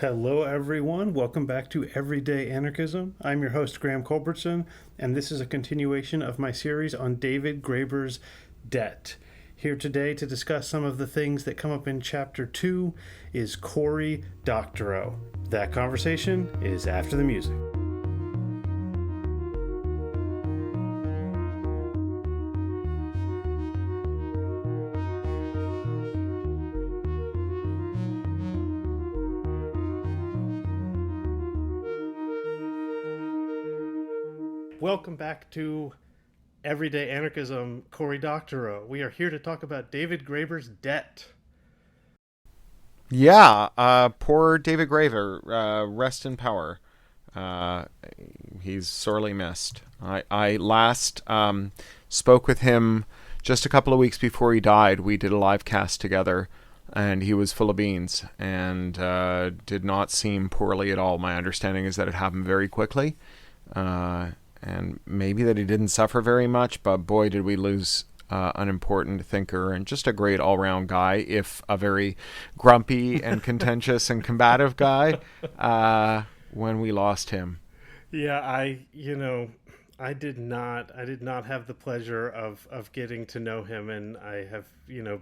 Hello, everyone. Welcome back to Everyday Anarchism. I'm your host, Graham Culbertson, and this is a continuation of my series on David Graeber's Debt. Here today to discuss some of the things that come up in Chapter 2 is Cory Doctorow. That conversation is after the music. Welcome back to Everyday Anarchism, Cory Doctorow. We are here to talk about David Graeber's Debt. Yeah, poor David Graeber. Rest in power. He's sorely missed. I last spoke with him just a couple of weeks before he died. We did a live cast together, and he was full of beans and did not seem poorly at all. My understanding is that it happened very quickly. And maybe that he didn't suffer very much, but boy, did we lose an important thinker and just a great all-round guy, if a very grumpy and contentious and combative guy, when we lost him. Yeah, I did not have the pleasure of getting to know him, and I have,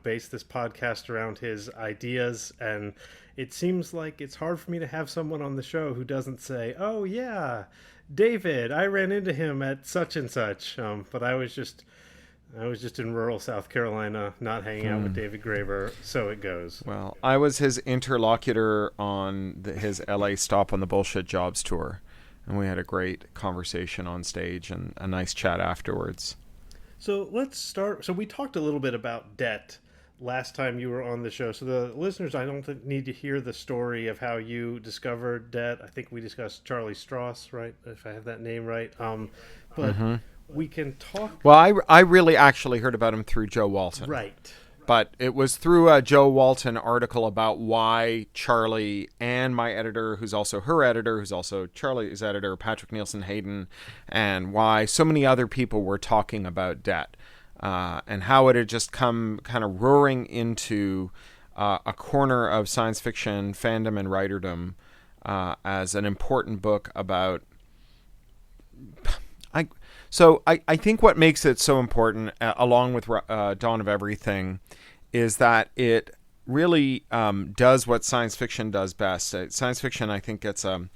based this podcast around his ideas, and it seems like it's hard for me to have someone on the show who doesn't say, "Oh yeah, David, I ran into him at such and such." But I was just in rural South Carolina, not hanging out with David Graeber, so it goes. Well, I was his interlocutor on his LA Stop on the Bullshit Jobs tour, and we had a great conversation on stage and a nice chat afterwards. So let's start. So we talked a little bit about debt last time you were on the show. So the listeners, I don't need to hear the story of how you discovered debt. I think we discussed Charlie Strauss, right? If I have that name right. But we can talk. Well, I really actually heard about him through Joe Walton. Right. But it was through a Joe Walton article about why Charlie and my editor, who's also her editor, who's also Charlie's editor, Patrick Nielsen Hayden, and why so many other people were talking about debt. And how it had just come kind of roaring into a corner of science fiction fandom and writerdom as an important book about... I think what makes it so important, along with Dawn of Everything, is that it really does what science fiction does best. Science fiction, I think, gets a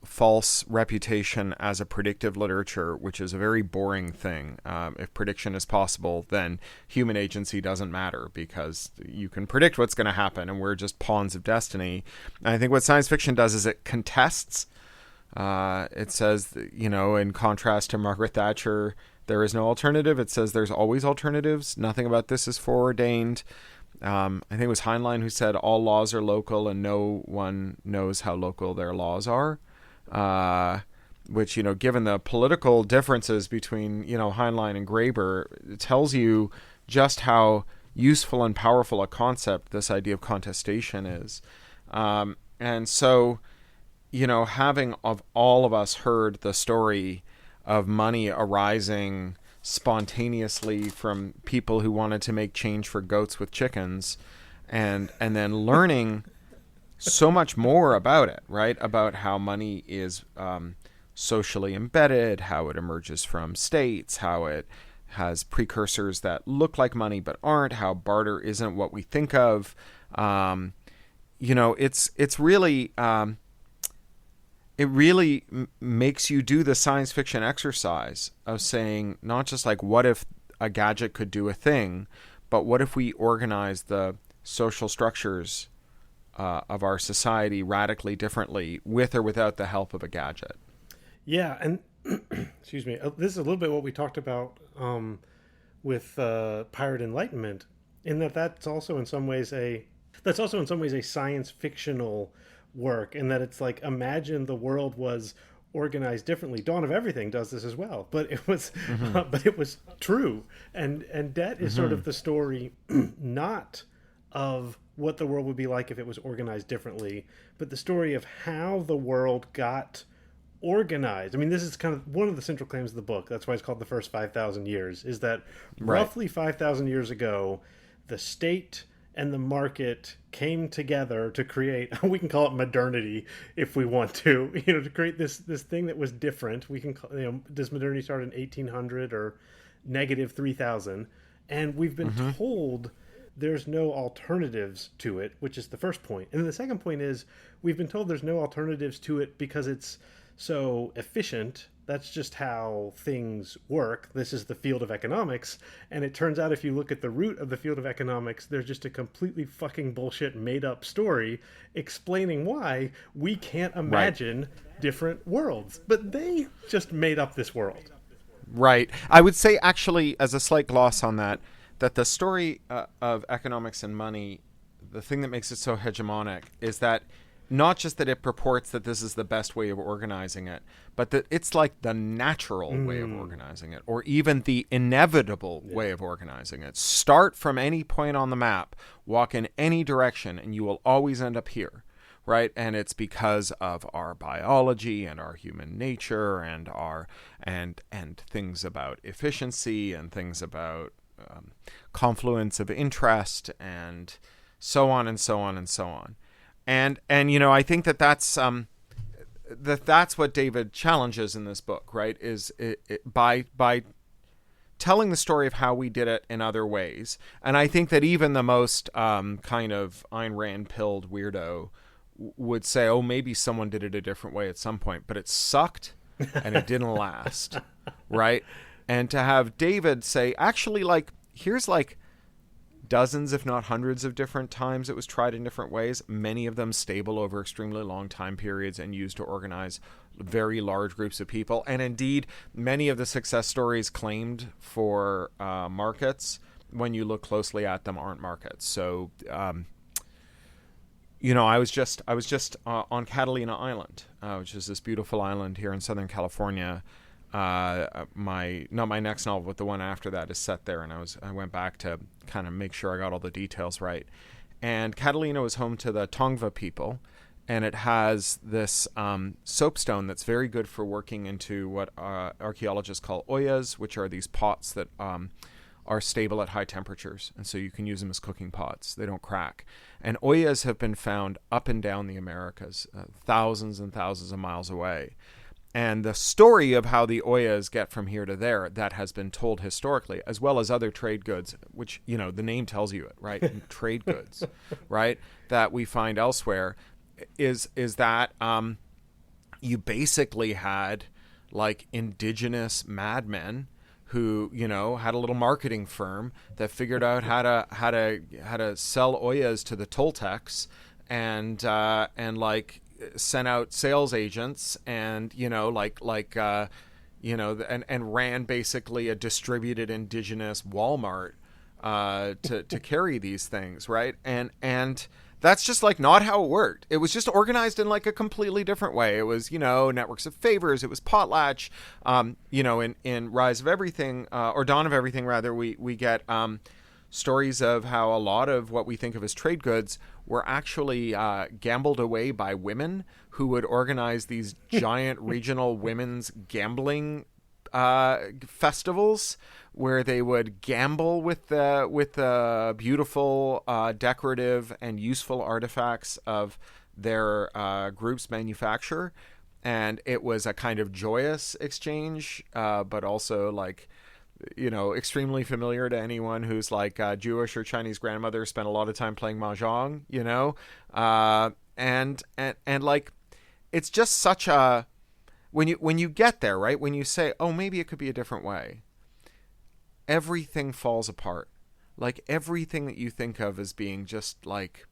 false reputation as a predictive literature, which is a very boring thing. If prediction is possible, then human agency doesn't matter because you can predict what's going to happen and we're just pawns of destiny. And I think what science fiction does is it contests. It says, in contrast to Margaret Thatcher, there is no alternative. It says there's always alternatives. Nothing about this is foreordained. I think it was Heinlein who said all laws are local and no one knows how local their laws are, which, given the political differences between, Heinlein and Graeber, it tells you just how useful and powerful a concept this idea of contestation is. And so, having of all of us heard the story of money arising spontaneously from people who wanted to make change for goats with chickens, and then learning so much more about it, right? About how money is socially embedded, how it emerges from states, how it has precursors that look like money but aren't, how barter isn't what we think of. It's really... It really makes you do the science fiction exercise of saying, not just like, what if a gadget could do a thing, but what if we organize the social structures of our society radically differently with or without the help of a gadget? Yeah, and excuse me, this is a little bit what we talked about with Pirate Enlightenment, in that's also in some ways a science fictional work, in that it's like, imagine the world was organized differently. Dawn of Everything does this as well, but it was true, and debt is sort of the story not of what the world would be like if it was organized differently, but the story of how the world got organized. I mean, this is kind of one of the central claims of the book. That's why it's called The First 5,000 Years, is that roughly 5,000 years ago, the state and the market came together to create, we can call it modernity if we want to, to create this thing that was different. We can call, does modernity start in 1800 or negative 3000? And we've been Mm-hmm. told there's no alternatives to it, which is the first point. And then the second point is we've been told there's no alternatives to it because it's so efficient. That's just how things work. This is the field of economics. And it turns out if you look at the root of the field of economics, there's just a completely fucking bullshit made up story explaining why we can't Right. imagine different worlds. But they just made up this world. Right. I would say, actually, as a slight gloss on that, that the story of economics and money, the thing that makes it so hegemonic is that not just that it purports that this is the best way of organizing it, but that it's like the natural way of organizing it, or even the inevitable way of organizing it. Start from any point on the map, walk in any direction, and you will always end up here. Right, and it's because of our biology and our human nature and our and things about efficiency and things about confluence of interest and so on and so on and so on. And I think that that's what David challenges in this book, right? Is by telling the story of how we did it in other ways. And I think that even the most kind of Ayn Rand pilled weirdo would say, oh, maybe someone did it a different way at some point, but it sucked and it didn't last, right? And to have David say, actually, like, here's like dozens, if not hundreds of different times it was tried in different ways, many of them stable over extremely long time periods and used to organize very large groups of people. And indeed, many of the success stories claimed for markets, when you look closely at them, aren't markets. So, I was just on Catalina Island, which is this beautiful island here in Southern California. Not my next novel, but the one after that is set there, and I went back to kind of make sure I got all the details right. And Catalina was home to the Tongva people, and it has this soapstone that's very good for working into what archaeologists call oyas, which are these pots that are stable at high temperatures, and so you can use them as cooking pots. They don't crack. And oyas have been found up and down the Americas, thousands and thousands of miles away. And the story of how the oyas get from here to there, that has been told historically, as well as other trade goods, which, the name tells you it, right? Trade goods, right? That we find elsewhere, is that you basically had like indigenous madmen who had a little marketing firm that figured out how to sell oyas to the Toltecs and like sent out sales agents and and ran basically a distributed indigenous Walmart to carry these things, right? And that's just like not how it worked. It was just organized in like a completely different way. It was, networks of favors. It was potlatch. In Rise of Everything, or Dawn of Everything, rather, we get stories of how a lot of what we think of as trade goods were actually gambled away by women who would organize these giant regional women's gambling festivals where they would gamble with the beautiful, decorative, and useful artifacts of their group's manufacture. And it was a kind of joyous exchange, but also like, extremely familiar to anyone who's like Jewish or Chinese grandmother, spent a lot of time playing mahjong, and like, it's just such a, when you get there, right, when you say, oh, maybe it could be a different way, everything falls apart. Like everything that you think of as being just like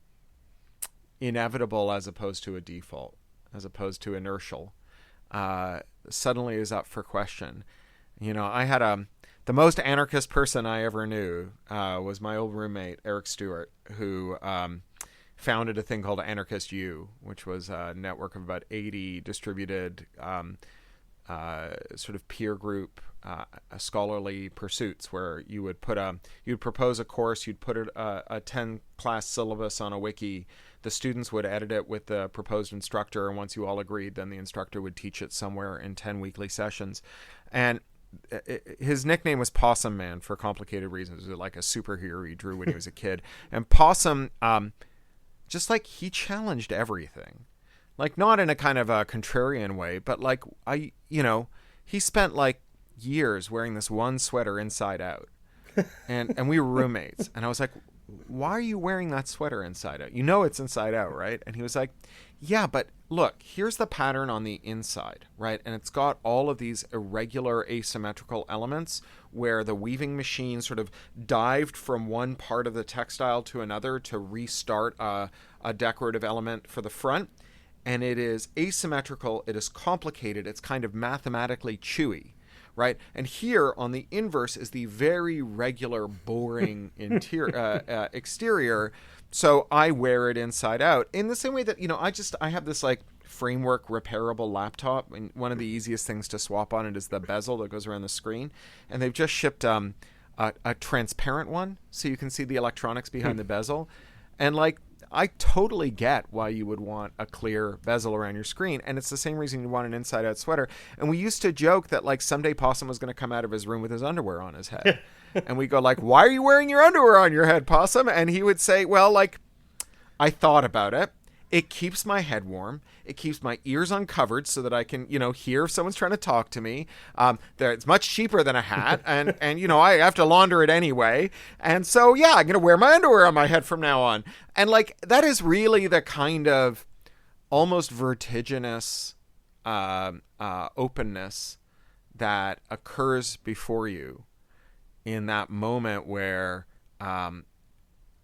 inevitable as opposed to a default, as opposed to inertial, suddenly is up for question. I had the most anarchist person I ever knew was my old roommate, Eric Stewart, who founded a thing called Anarchist U, which was a network of about 80 distributed sort of peer group scholarly pursuits, where you'd propose a course, you'd put a 10 class syllabus on a wiki, the students would edit it with the proposed instructor, and once you all agreed, then the instructor would teach it somewhere in 10 weekly sessions. And his nickname was Possum Man for complicated reasons. It was like a superhero he drew when he was a kid. And Possum, just like he challenged everything, like not in a kind of a contrarian way, but like he spent like years wearing this one sweater inside out, and we were roommates, and I was like, why are you wearing that sweater inside out? You know it's inside out, right? And he was like, yeah, but look, here's the pattern on the inside, right? And it's got all of these irregular asymmetrical elements where the weaving machine sort of dived from one part of the textile to another to restart a decorative element for the front. And it is asymmetrical, it is complicated, it's kind of mathematically chewy, right? And here on the inverse is the very regular, boring exterior. So I wear it inside out in the same way that, I have this like framework repairable laptop, and one of the easiest things to swap on it is the bezel that goes around the screen. And they've just shipped a transparent one, so you can see the electronics behind the bezel. And like, I totally get why you would want a clear bezel around your screen, and it's the same reason you want an inside-out sweater. And we used to joke that like someday Possum was going to come out of his room with his underwear on his head, and we go like, "Why are you wearing your underwear on your head, Possum?" And he would say, "Well, like, I thought about it. It keeps my head warm. It keeps my ears uncovered so that I can, hear if someone's trying to talk to me. It's much cheaper than a hat, and I have to launder it anyway. And so, yeah, I'm going to wear my underwear on my head from now on." And, like, that is really the kind of almost vertiginous openness that occurs before you in that moment where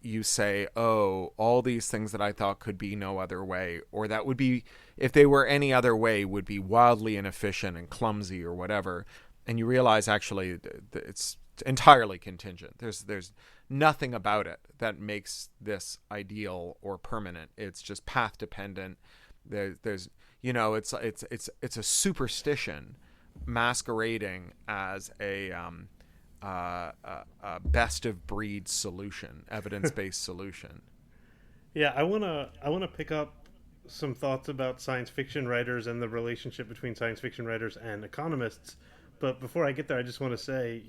you say, oh, all these things that I thought could be no other way, or that would be, if they were any other way, would be wildly inefficient and clumsy or whatever. And you realize actually it's entirely contingent. There's nothing about it that makes this ideal or permanent. It's just path dependent. There's it's a superstition masquerading as a best of breed solution, evidence-based solution. Yeah, I wanna pick up some thoughts about science fiction writers and the relationship between science fiction writers and economists. But before I get there, I just want to say,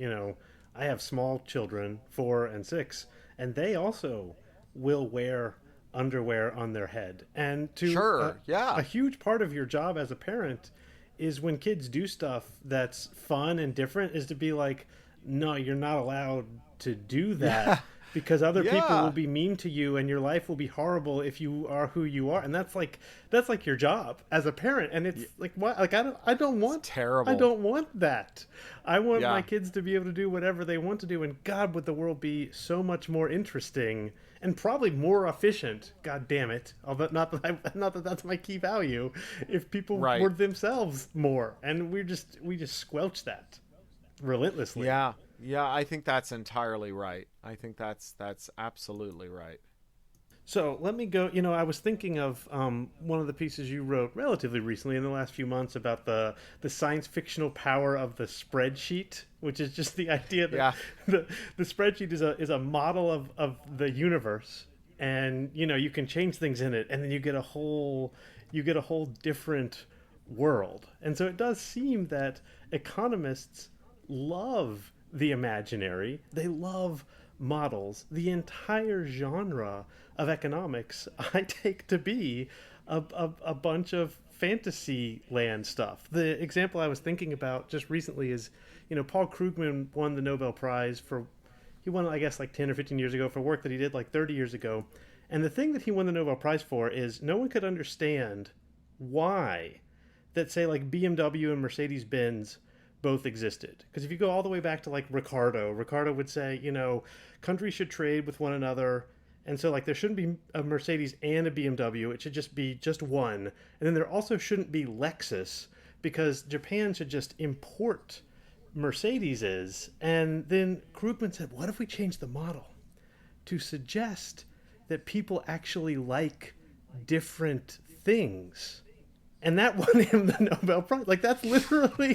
I have small children, 4 and 6, and they also will wear underwear on their head. And Sure, yeah. a huge part of your job as a parent is when kids do stuff that's fun and different is to be like, no, you're not allowed to do that. Yeah. Because other people Yeah. will be mean to you and your life will be horrible if you are who you are. And that's like your job as a parent. And it's like, what? Like, I don't want, terrible. I don't want that. I want Yeah. my kids to be able to do whatever they want to do. And God, would the world be so much more interesting and probably more efficient. God damn it. Although not that that's my key value. If people Right. were themselves more, and we just squelch that relentlessly. Yeah. Yeah, I think that's entirely right. I think that's absolutely right. So let me go. I was thinking of one of the pieces you wrote relatively recently in the last few months about the science fictional power of the spreadsheet, which is just the idea that Yeah. the spreadsheet is a model of the universe, and you can change things in it, and then you get a whole different world. And so it does seem that economists love the imaginary. They love models. The entire genre of economics I take to be a bunch of fantasy land stuff. The example I was thinking about just recently is, Paul Krugman won the Nobel Prize he won, I guess, like 10 or 15 years ago for work that he did like 30 years ago. And the thing that he won the Nobel Prize for is no one could understand why that, say, like BMW and Mercedes-Benz both existed. Because if you go all the way back to like Ricardo would say, countries should trade with one another. And so like there shouldn't be a Mercedes and a BMW. It should just be just one. And then there also shouldn't be Lexus because Japan should just import Mercedeses. And then Krugman said, what if we change the model to suggest that people actually like different things? And that won him the Nobel Prize. Like, that's literally...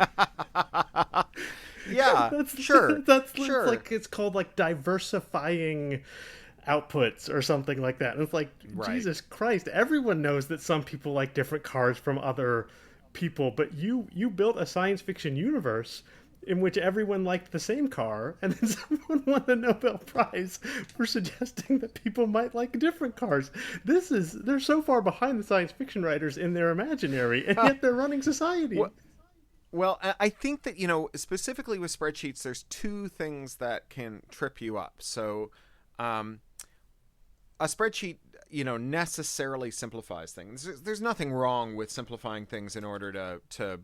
Yeah, sure. It's like, it's called like diversifying outputs or something like that. And it's like, Right. Jesus Christ, everyone knows that some people like different cars from other people, but you built a science fiction universe in which everyone liked the same car, and then someone won the Nobel Prize for suggesting that people might like different cars. They're so far behind the science fiction writers in their imaginary, and yet they're running society. Well, I think that, specifically with spreadsheets, there's two things that can trip you up. So, a spreadsheet, necessarily simplifies things. There's nothing wrong with simplifying things in order to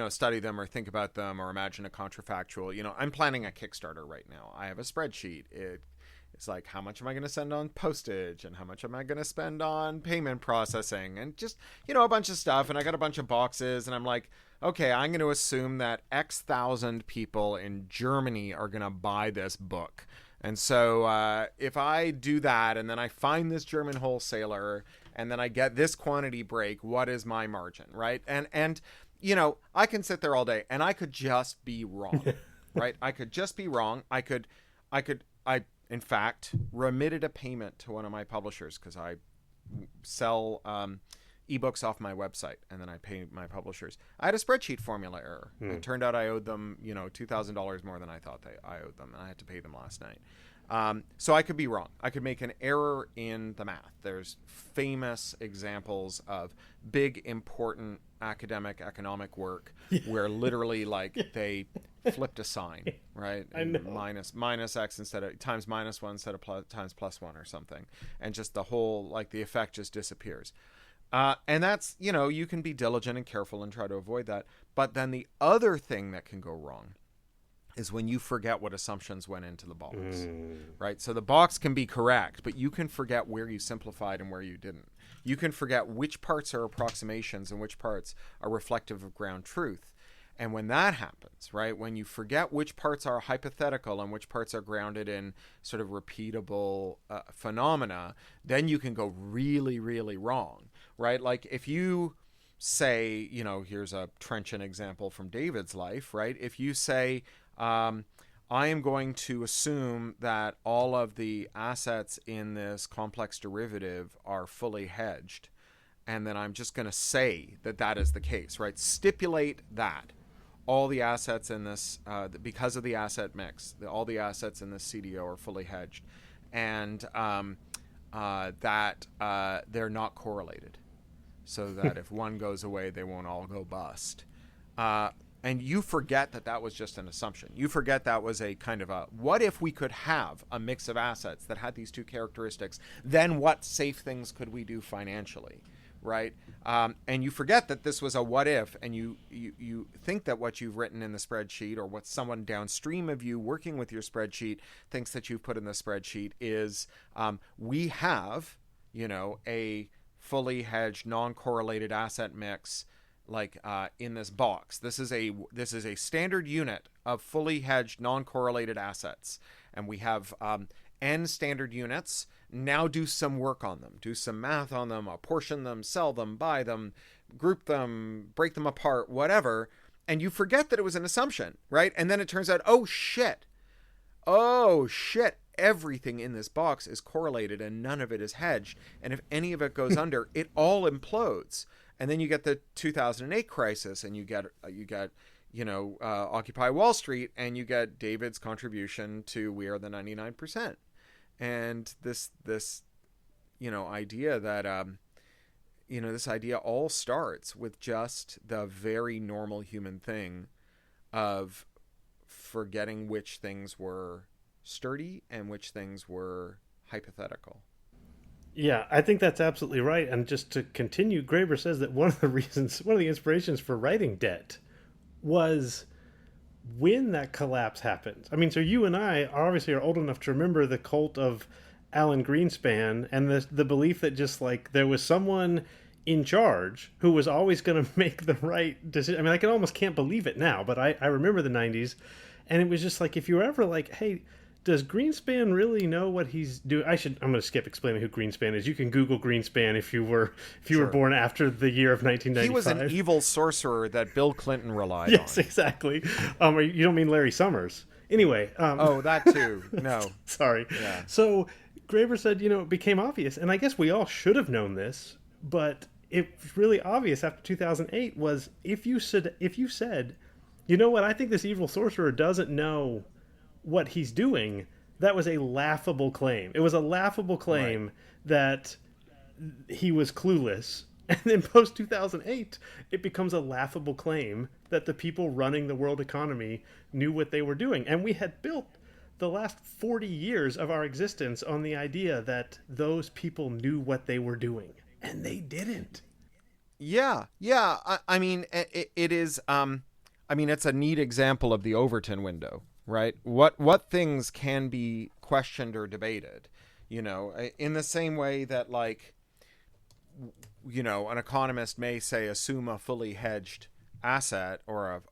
study them or think about them or imagine a contrafactual. I'm planning a Kickstarter right now. I have a spreadsheet. It's like, how much am I going to send on postage, and how much am I going to spend on payment processing, and just, a bunch of stuff. And I got a bunch of boxes, and I'm like, okay, I'm going to assume that X thousand people in Germany are going to buy this book. And so if I do that, and then I find this German wholesaler, and then I get this quantity break, what is my margin, right? And I can sit there all day, and I could just be wrong, right? I could just be wrong. I in fact remitted a payment to one of my publishers, because I sell ebooks off my website, and then I pay my publishers. I had a spreadsheet formula error. It turned out I owed them, $2,000 more than I thought I owed them, and I had to pay them last night. So I could be wrong. I could make an error in the math. There's famous examples of big, important academic economic work where literally, like, they flipped a sign, right? And minus X instead of times -1 instead of times +1 or something. And just the whole, like, the effect just disappears. And that's, you can be diligent and careful and try to avoid that. But then the other thing that can go wrong is when you forget what assumptions went into the box, right? So the box can be correct, but you can forget where you simplified and where you didn't. You can forget which parts are approximations and which parts are reflective of ground truth. And when that happens, right, when you forget which parts are hypothetical and which parts are grounded in sort of repeatable phenomena, then you can go really, really wrong, right? Like if you say, here's a trenchant example from David's life, right? If you say, I am going to assume that all of the assets in this complex derivative are fully hedged, and then I'm just going to say that that is the case, right? Stipulate that all the assets in this, because of the asset mix, all the assets in this CDO are fully hedged, and that they're not correlated, so that if one goes away, they won't all go bust. And you forget that that was just an assumption. You forget that was a kind of a, what if we could have a mix of assets that had these two characteristics? Then what safe things could we do financially, right? And you forget that this was a what if, and you think that what you've written in the spreadsheet, or what someone downstream of you working with your spreadsheet thinks that you've put in the spreadsheet is, we have, a fully hedged, non-correlated asset mix, like in this box. This is a standard unit of fully hedged, non-correlated assets, and we have n standard units. Now do some work on them, do some math on them, apportion them, sell them, buy them, group them, break them apart, whatever. And you forget that it was an assumption, right? And then it turns out, oh shit, everything in this box is correlated and none of it is hedged. And if any of it goes under, it all implodes. And then you get the 2008 crisis, and you get Occupy Wall Street, and you get David's contribution to We Are the 99%. And this idea that this idea all starts with just the very normal human thing of forgetting which things were sturdy and which things were hypothetical. Yeah, I think that's absolutely right. And just to continue, Graeber says that one of the inspirations for writing Debt was when that collapse happened. I mean, so you and I obviously are old enough to remember the cult of Alan Greenspan, and the belief that just like there was someone in charge who was always going to make the right decision. I mean, I almost can't believe it now, but I remember the 90s, and it was just like, if you were ever like, hey, does Greenspan really know what he's doing? I'm going to skip explaining who Greenspan is. You can Google Greenspan if you were born after the year of 1995. He was an evil sorcerer that Bill Clinton relied on. Yes, exactly. You don't mean Larry Summers. Anyway. That too. No. Sorry. Yeah. So Graeber said, it became obvious, and I guess we all should have known this, but it's really obvious after 2008 was if you said You know what? I think this evil sorcerer doesn't know what he's doing. That was a laughable claim. It was a laughable Right. claim that he was clueless. And then post 2008, it becomes a laughable claim that the people running the world economy knew what they were doing. And we had built the last 40 years of our existence on the idea that those people knew what they were doing. And they didn't. Yeah, yeah. I mean, it is. I mean, it's a neat example of the Overton window, right? What things can be questioned or debated, in the same way that, like, an economist may say assume a fully hedged asset, or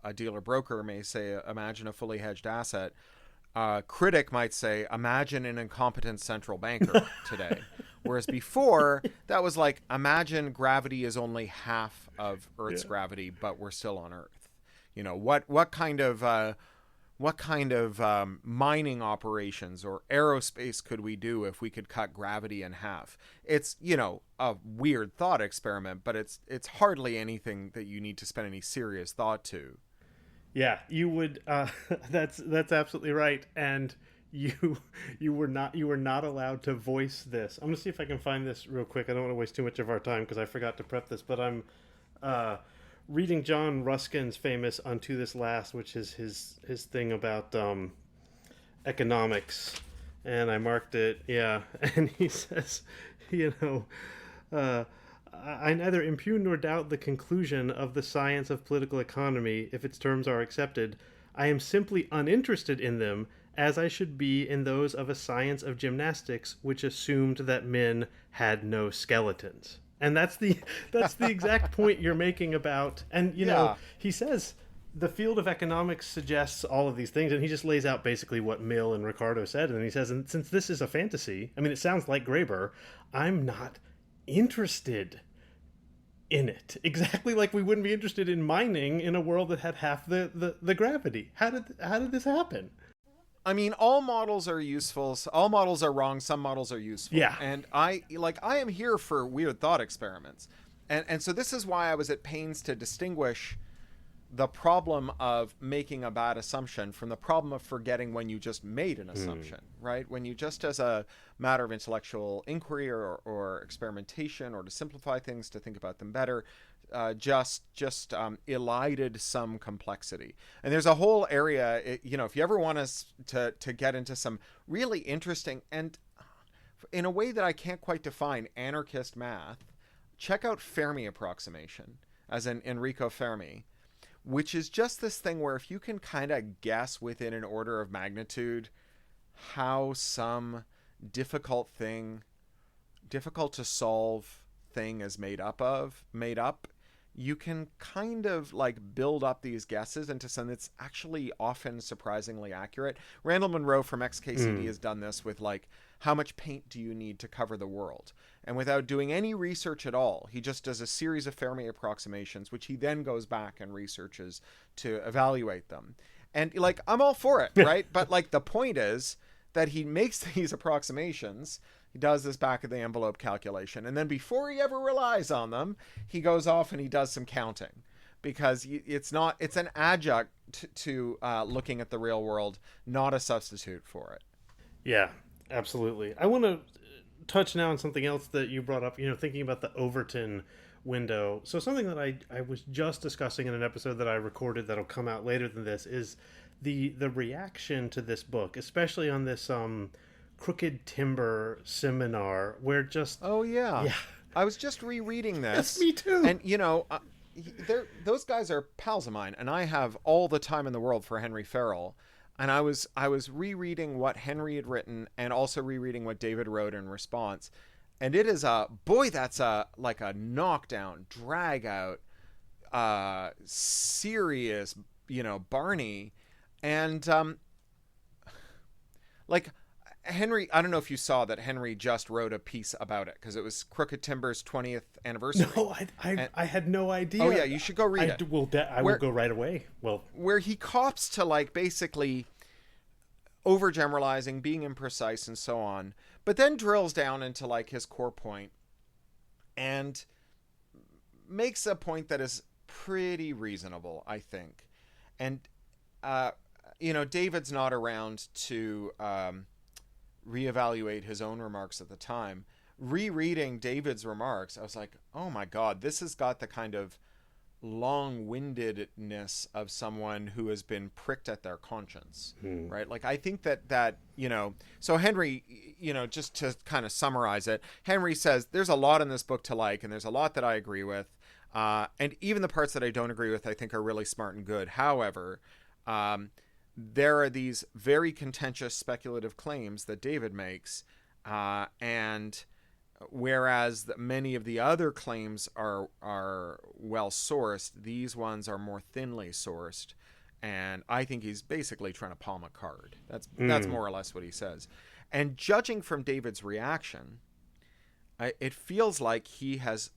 a dealer broker may say imagine a fully hedged asset. A critic might say imagine an incompetent central banker today. Whereas before, that was like, imagine gravity is only half of Earth's Yeah. gravity, but we're still on Earth. What kind of mining operations or aerospace could we do if we could cut gravity in half? It's a weird thought experiment, but it's hardly anything that you need to spend any serious thought to. Yeah, you would. That's absolutely right. And you you were not allowed to voice this. I'm gonna see if I can find this real quick. I don't want to waste too much of our time because I forgot to prep this. But I'm uh, reading John Ruskin's famous "Unto This Last," which is his thing about economics, and I marked it. Yeah, and he says, you know. Uh, I neither impugn nor doubt the conclusion of the science of political economy if its terms are accepted. I am simply uninterested in them, as I should be in those of a science of gymnastics which assumed that men had no skeletons. And that's the exact point you're making about. And Yeah. he says the field of economics suggests all of these things, and he just lays out basically what Mill and Ricardo said, and he says, and since this is a fantasy, I mean, it sounds like Graeber, I'm not interested in it. Exactly like we wouldn't be interested in mining in a world that had half the gravity. How did this happen? I mean, all models are useful. All models are wrong. Some models are useful. Yeah. And I am here for weird thought experiments. And so this is why I was at pains to distinguish the problem of making a bad assumption from the problem of forgetting when you just made an assumption, right? When you just, as a matter of intellectual inquiry or experimentation, or to simplify things, to think about them better, just elided some complexity. And there's a whole area, if you ever want us to get into some really interesting and, in a way that I can't quite define, anarchist math, check out Fermi approximation, as in Enrico Fermi, which is just this thing where if you can kind of guess within an order of magnitude how some difficult to solve thing is made up, you can kind of like build up these guesses into something that's actually often surprisingly accurate. Randall Munro from XKCD has done this with, like, how much paint do you need to cover the world? And without doing any research at all, he just does a series of Fermi approximations, which he then goes back and researches to evaluate them. And, like, I'm all for it, right? But, like, the point is that he makes these approximations. He does this back of the envelope calculation, and then before he ever relies on them, he goes off and he does some counting, because it's an adjunct to looking at the real world, not a substitute for it. Yeah, absolutely. I want to touch now on something else that you brought up, thinking about the Overton window. So something that I was just discussing in an episode that I recorded that'll come out later than this is the reaction to this book, especially on this Crooked Timber seminar, where just Oh yeah, yeah. I was just rereading Yes, this, me too. and those guys are pals of mine, and I have all the time in the world for Henry Farrell. And I was rereading what Henry had written, and also rereading what David wrote in response. And it is that's a knockdown, drag out, serious, Barney. And like Henry, I don't know if you saw that Henry just wrote a piece about it, because it was Crooked Timber's 20th anniversary. No, I had no idea. Oh yeah, you should go read it. I will go right away. Well, where he cops to, like, basically overgeneralizing, being imprecise, and so on, but then drills down into, like, his core point and makes a point that is pretty reasonable, I think. And uh, David's not around to reevaluate his own remarks at the time. Rereading David's remarks, I was like, oh my God, this has got the kind of long-windedness of someone who has been pricked at their conscience, right? Like, I think that so Henry, just to kind of summarize it, Henry says there's a lot in this book to like, and there's a lot that I agree with, and even the parts that I don't agree with I think are really smart and good. However, there are these very contentious speculative claims that David makes, and whereas many of the other claims are well sourced, these ones are more thinly sourced, and I think he's basically trying to palm a card. That's more or less what he says. And judging from David's reaction, it feels like he has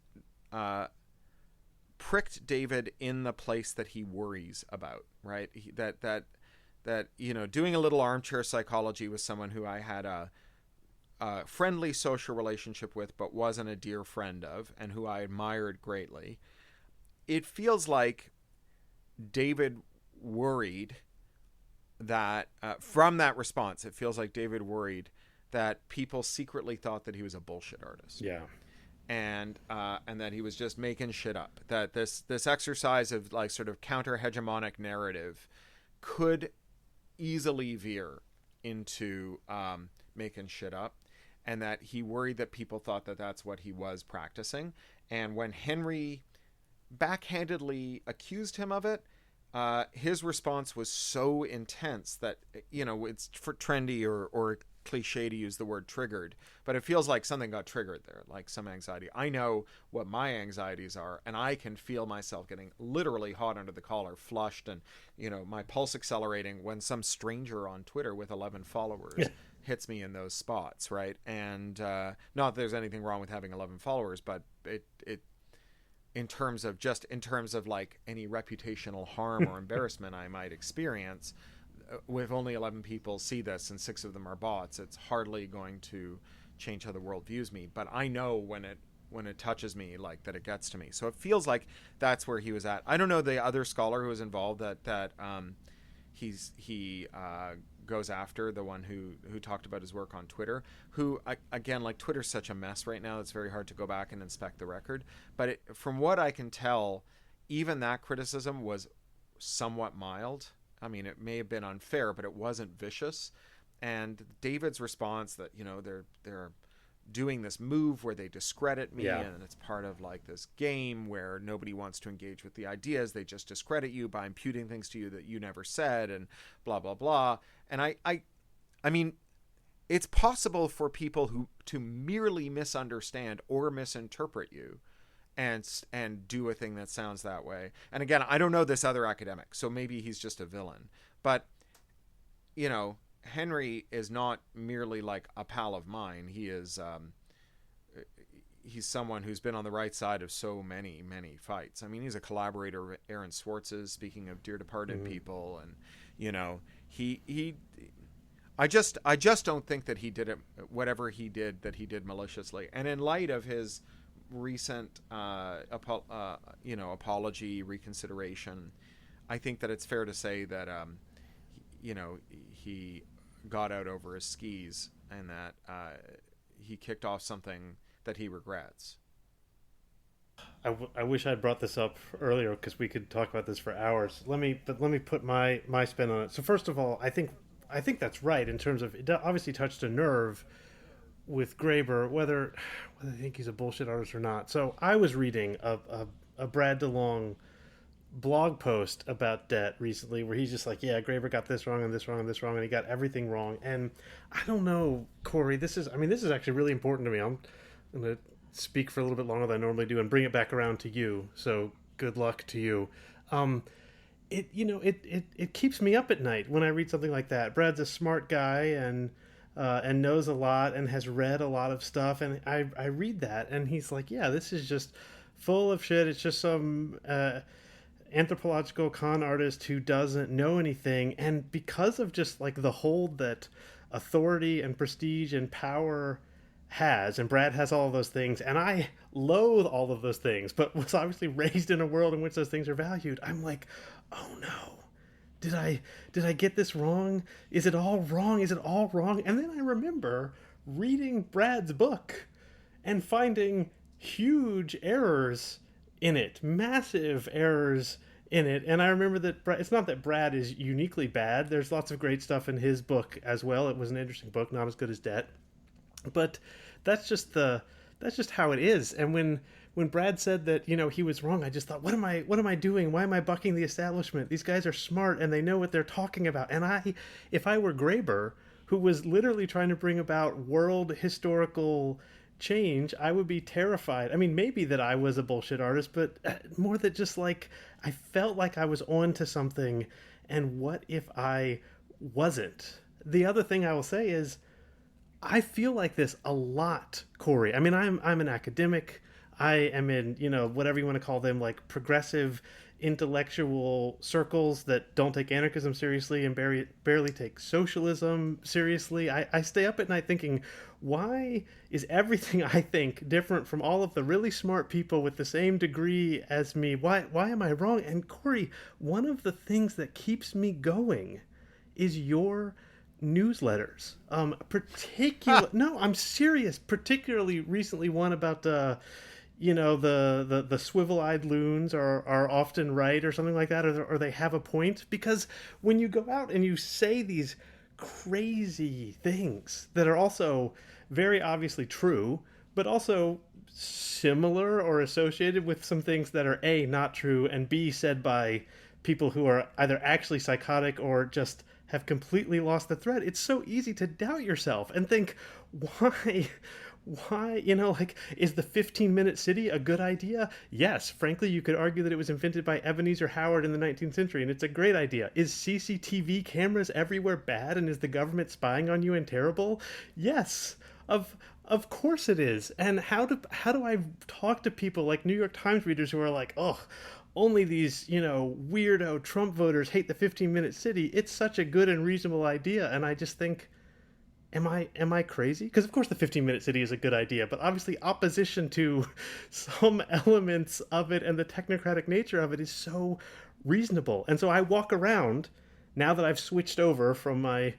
pricked David in the place that he worries about. Right? That doing a little armchair psychology with someone who I had a friendly social relationship with, but wasn't a dear friend of, and who I admired greatly. It feels like David worried that, from that response, it feels like David worried that people secretly thought that he was a bullshit artist. Yeah. And that he was just making shit up. That this exercise of like sort of counter hegemonic narrative could easily veer into making shit up, and that he worried that people thought that that's what he was practicing. And when Henry backhandedly accused him of it, his response was so intense that, it's for trendy or cliche to use the word triggered, but it feels like something got triggered there, like some anxiety. I know what my anxieties are, and I can feel myself getting literally hot under the collar, flushed, and my pulse accelerating when some stranger on Twitter with 11 followers hits me in those spots, right? And not that there's anything wrong with having 11 followers, but it in terms of like any reputational harm or embarrassment I might experience, if only 11 people see this and 6 of them are bots, it's hardly going to change how the world views me. But I know when it touches me, like, that it gets to me. So it feels like that's where he was at. I don't know the other scholar who was involved that he goes after, the one who talked about his work on Twitter, who, again, like, Twitter's such a mess right now, it's very hard to go back and inspect the record. But from what I can tell, even that criticism was somewhat mild. I mean, it may have been unfair, but it wasn't vicious. And David's response that, they're doing this move where they discredit me, and it's part of like this game where nobody wants to engage with the ideas. They just discredit you by imputing things to you that you never said, and blah, blah, blah. And I mean, it's possible for people to merely misunderstand or misinterpret you and do a thing that sounds that way. And again, I don't know this other academic, so maybe he's just a villain. But, Henry is not merely like a pal of mine. He is he's someone who's been on the right side of so many, many fights. I mean, he's a collaborator of Aaron Swartz's, speaking of dear departed people, and he I just don't think that he did it, whatever he did, that he did maliciously. And in light of his recent apology, reconsideration, I think that it's fair to say that he got out over his skis, and that he kicked off something that he regrets. I wish I'd brought this up earlier because we could talk about this for hours. Let me put my spin on it. So first of all, I think that's right in terms of, it obviously touched a nerve with Graeber, whether I think he's a bullshit artist or not. So I was reading a Brad DeLong blog post about debt recently where he's just like, yeah, Graeber got this wrong and this wrong and this wrong, and he got everything wrong. And I don't know, Cory, this is actually really important to me. I'm going to speak for a little bit longer than I normally do and bring it back around to you. So good luck to you. It keeps me up at night when I read something like that. Brad's a smart guy and knows a lot and has read a lot of stuff, and I read that and he's like, yeah, this is just full of shit. It's just some anthropological con artist who doesn't know anything, and because of just like the hold that authority and prestige and power has, and Brad has all of those things, and I loathe all of those things, but was obviously raised in a world in which those things are valued. I'm like, oh no, did I get this wrong? Is it all wrong? Is it all wrong? And then I remember reading Brad's book and finding huge errors in it, massive errors in it. And I remember that it's not that Brad is uniquely bad. There's lots of great stuff in his book as well. It was an interesting book, not as good as Debt, but that's just the that's just how it is. And when Brad said that, he was wrong, I just thought, what am I doing? Why am I bucking the establishment? These guys are smart and they know what they're talking about. And if I were Graeber, who was literally trying to bring about world historical change, I would be terrified. I mean, maybe that I was a bullshit artist, but more that just like I felt like I was on to something, and what if I wasn't? The other thing I will say is I feel like this a lot, Cory. I mean, I'm an academic. I am in, whatever you want to call them, like progressive intellectual circles that don't take anarchism seriously and barely take socialism seriously. I stay up at night thinking, why is everything I think different from all of the really smart people with the same degree as me? Why am I wrong? And Cory, one of the things that keeps me going is your newsletters. Particular No, I'm serious. Particularly recently, one about the swivel-eyed loons are often right, or something like that, or they have a point. Because when you go out and you say these crazy things that are also very obviously true, but also similar or associated with some things that are A, not true, and B, said by people who are either actually psychotic or just have completely lost the thread, it's so easy to doubt yourself and think, why, like, is the 15-minute city a good idea? Yes, frankly, you could argue that it was invented by Ebenezer Howard in the 19th century, and it's a great idea. Is CCTV cameras everywhere bad, and is the government spying on you and terrible? Yes, of course it is. And how do I talk to people like New York Times readers who are like, oh, only these, weirdo Trump voters hate the 15-minute city? It's such a good and reasonable idea. And I just think, am I crazy? Because of course the 15-minute city is a good idea, but obviously opposition to some elements of it and the technocratic nature of it is so reasonable. And so I walk around, now that I've switched over from my,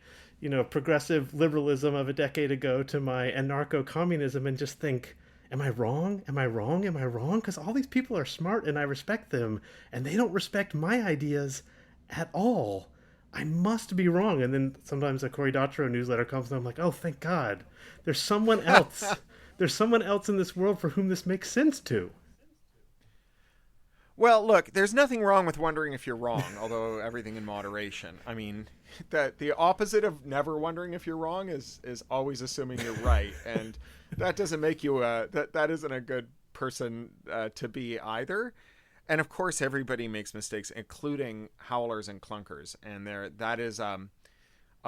progressive liberalism of a decade ago to my anarcho-communism, and just think, am I wrong? Am I wrong? Am I wrong? Because all these people are smart and I respect them, and they don't respect my ideas at all. I must be wrong. And then sometimes a Cory Doctorow newsletter comes and I'm like, oh, thank God. There's someone else. There's someone else in this world for whom this makes sense to. Well, look, there's nothing wrong with wondering if you're wrong, although everything in moderation. I mean, that the opposite of never wondering if you're wrong is always assuming you're right, and that doesn't make you that isn't a good person to be either. And of course, everybody makes mistakes, including howlers and clunkers, and that is a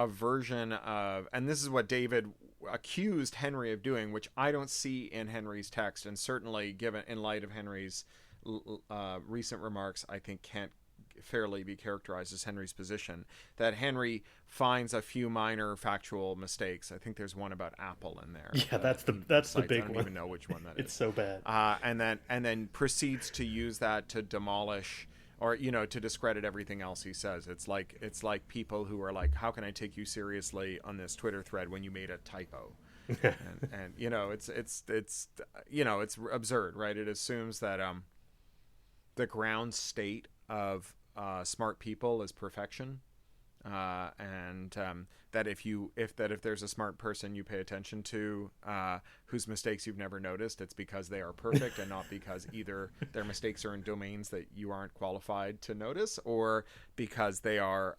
version of, and this is what David accused Henry of doing, which I don't see in Henry's text, and certainly given in light of Henry's recent remarks, I think can't fairly be characterized as Henry's position, that Henry finds a few minor factual mistakes. I think there's one about Apple in there. Yeah, that's the big one. I don't even know which one that is. It's so bad. And then proceeds to use that to demolish or to discredit everything else he says. It's like people who are like, how can I take you seriously on this Twitter thread when you made a typo? and it's absurd, right? It assumes that the ground state of smart people is perfection, and that if there's a smart person you pay attention to whose mistakes you've never noticed, it's because they are perfect and not because either their mistakes are in domains that you aren't qualified to notice, or because they are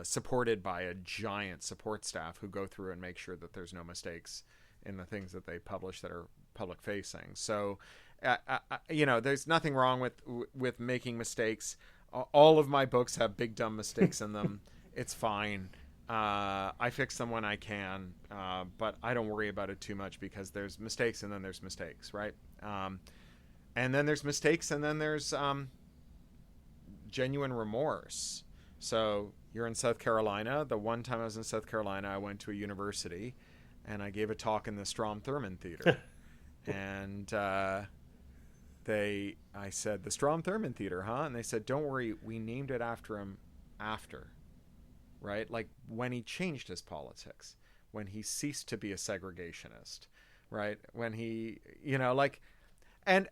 supported by a giant support staff who go through and make sure that there's no mistakes in the things that they publish that are public facing. So there's nothing wrong with making mistakes. All of my books have big dumb mistakes in them. It's fine. I fix them when I can, but I don't worry about it too much, because there's mistakes and then there's mistakes, right? And then there's mistakes and then there's genuine remorse. So you're in South Carolina. The one time I was in South Carolina, I went to a university and I gave a talk in the Strom Thurmond Theater. And I said, the Strom Thurmond Theater, huh? And they said, don't worry, we named it after him after, right? Like when he changed his politics, when he ceased to be a segregationist, right? When he, like, and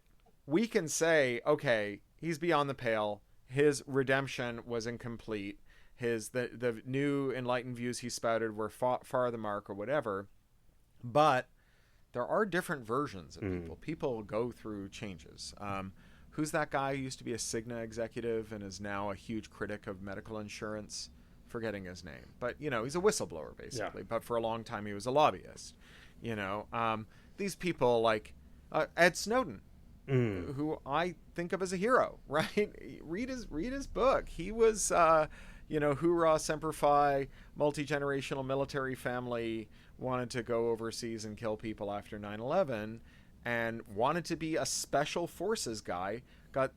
we can say, okay, he's beyond the pale. His redemption was incomplete. The new enlightened views he spouted were far the mark or whatever. But there are different versions of people. People go through changes. Who's that guy who used to be a Cigna executive and is now a huge critic of medical insurance? Forgetting his name. But, he's a whistleblower, basically. Yeah. But for a long time, he was a lobbyist. These people like Ed Snowden, who I think of as a hero, right? Read his book. He was, hoorah, semper fi, multi-generational military family, wanted to go overseas and kill people after 9/11, and wanted to be a special forces guy, got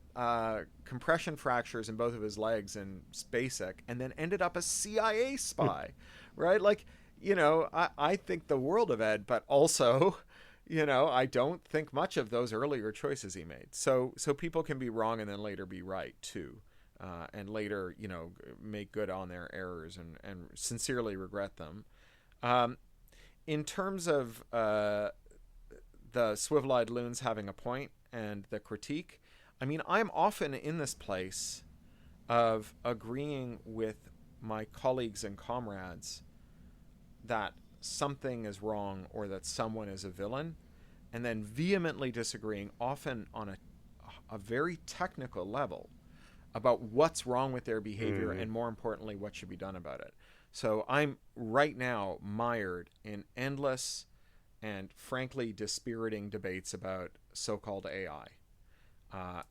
compression fractures in both of his legs in basic, and then ended up a CIA spy, right? Like, I think the world of Ed, but also, I don't think much of those earlier choices he made. So people can be wrong and then later be right too. And later, make good on their errors and sincerely regret them. In terms of the swivel-eyed loons having a point and the critique, I mean, I'm often in this place of agreeing with my colleagues and comrades that something is wrong or that someone is a villain, and then vehemently disagreeing, often on a very technical level, about what's wrong with their behavior and, more importantly, what should be done about it. So I'm right now mired in endless and frankly dispiriting debates about so-called AI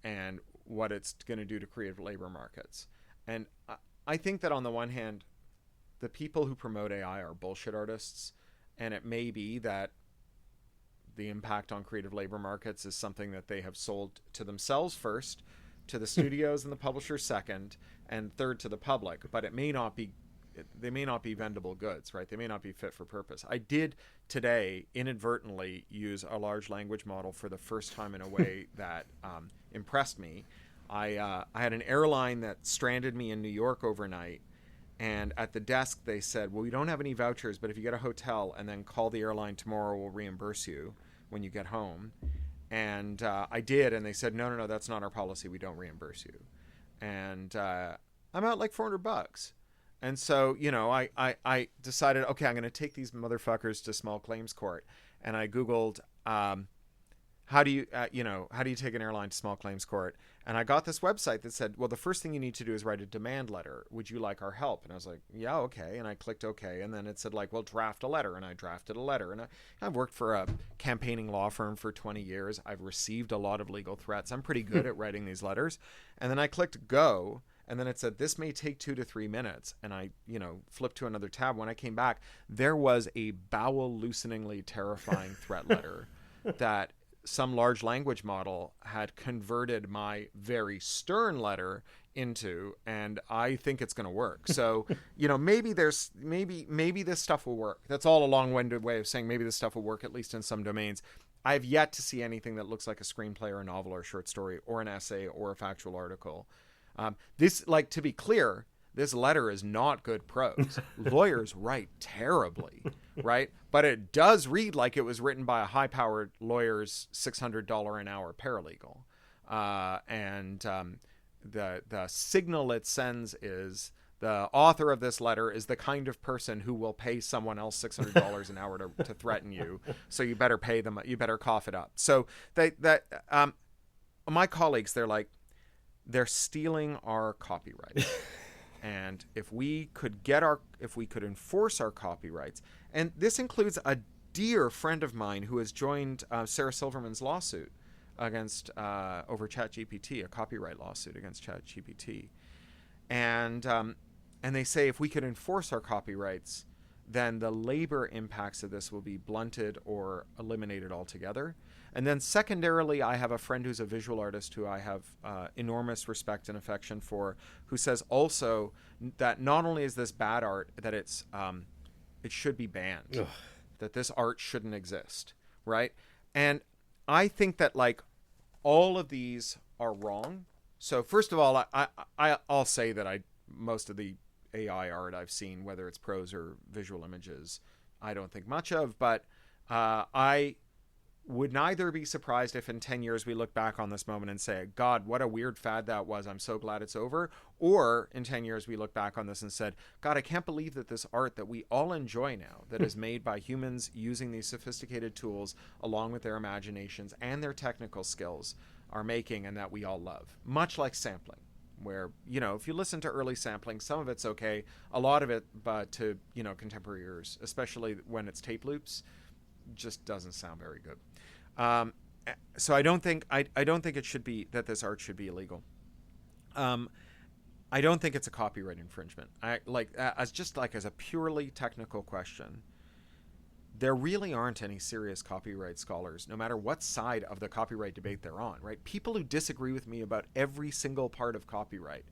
and what it's going to do to creative labor markets. And I think that on the one hand, the people who promote AI are bullshit artists, and it may be that the impact on creative labor markets is something that they have sold to themselves first, to the studios and the publishers second, and third to the public. But it may not be, they may not be vendable goods, right? They may not be fit for purpose. I did today inadvertently use a large language model for the first time in a way that impressed me. I had an airline that stranded me in New York overnight, and at the desk they said, well, we don't have any vouchers, but if you get a hotel and then call the airline tomorrow, we'll reimburse you when you get home. And I did, and they said, no, that's not our policy. We don't reimburse you. And I'm out like $400. And so, I decided, okay, I'm going to take these motherfuckers to small claims court. And I Googled, how do you take an airline to small claims court? And I got this website that said, well, the first thing you need to do is write a demand letter. Would you like our help? And I was like, yeah, okay. And I clicked okay. And then it said, like, well, draft a letter. And I drafted a letter. And I've worked for a campaigning law firm for 20 years. I've received a lot of legal threats. I'm pretty good at writing these letters. And then I clicked go. And then it said, this may take 2 to 3 minutes. And I, flipped to another tab. When I came back, there was a bowel-looseningly terrifying threat letter that some large language model had converted my very stern letter into, and I think it's going to work. So, maybe this stuff will work. That's all a long-winded way of saying maybe this stuff will work, at least in some domains. I have yet to see anything that looks like a screenplay or a novel or a short story or an essay or a factual article. To be clear, this letter is not good prose. Lawyers write terribly, right? But it does read like it was written by a high-powered lawyer's $600 an hour paralegal. The signal it sends is the author of this letter is the kind of person who will pay someone else $600 an hour to threaten you. So you better pay them. You better cough it up. So my colleagues, they're stealing our copyright. And if we could enforce our copyrights, and this includes a dear friend of mine who has joined Sarah Silverman's lawsuit against over ChatGPT, a copyright lawsuit against ChatGPT, and they say if we could enforce our copyrights, then the labor impacts of this will be blunted or eliminated altogether. And then secondarily, I have a friend who's a visual artist who I have enormous respect and affection for, who says also that not only is this bad art, that it should be banned. Ugh. that this art shouldn't exist, right? And I think that like all of these are wrong. So first of all, I'll say that most of the AI art I've seen, whether it's prose or visual images, I don't think much of. But I would neither be surprised if in 10 years we look back on this moment and say, God, what a weird fad that was. I'm so glad it's over. Or in 10 years we look back on this and said, God, I can't believe that this art that we all enjoy now, that is made by humans using these sophisticated tools along with their imaginations and their technical skills, are making, and that we all love. Much like sampling, where, you know, if you listen to early sampling, some of it's okay, a lot of it, but to, you know, contemporary ears, especially when it's tape loops, just doesn't sound very good. So I don't think it should be that this art should be illegal. I don't think it's a copyright infringement. As a purely technical question, there really aren't any serious copyright scholars, no matter what side of the copyright debate they're on, right? People who disagree with me about every single part of copyright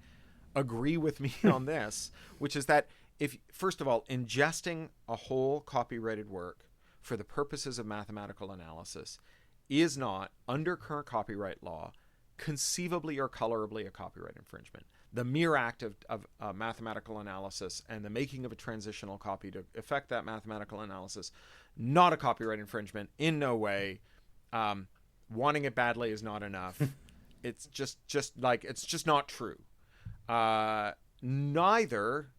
agree with me on this, which is that if, first of all, ingesting a whole copyrighted work for the purposes of mathematical analysis is not, under current copyright law, conceivably or colorably a copyright infringement. The mere act of mathematical analysis and the making of a transitional copy to effect that mathematical analysis, not a copyright infringement in no way. Wanting it badly is not enough. It's just not true. Neither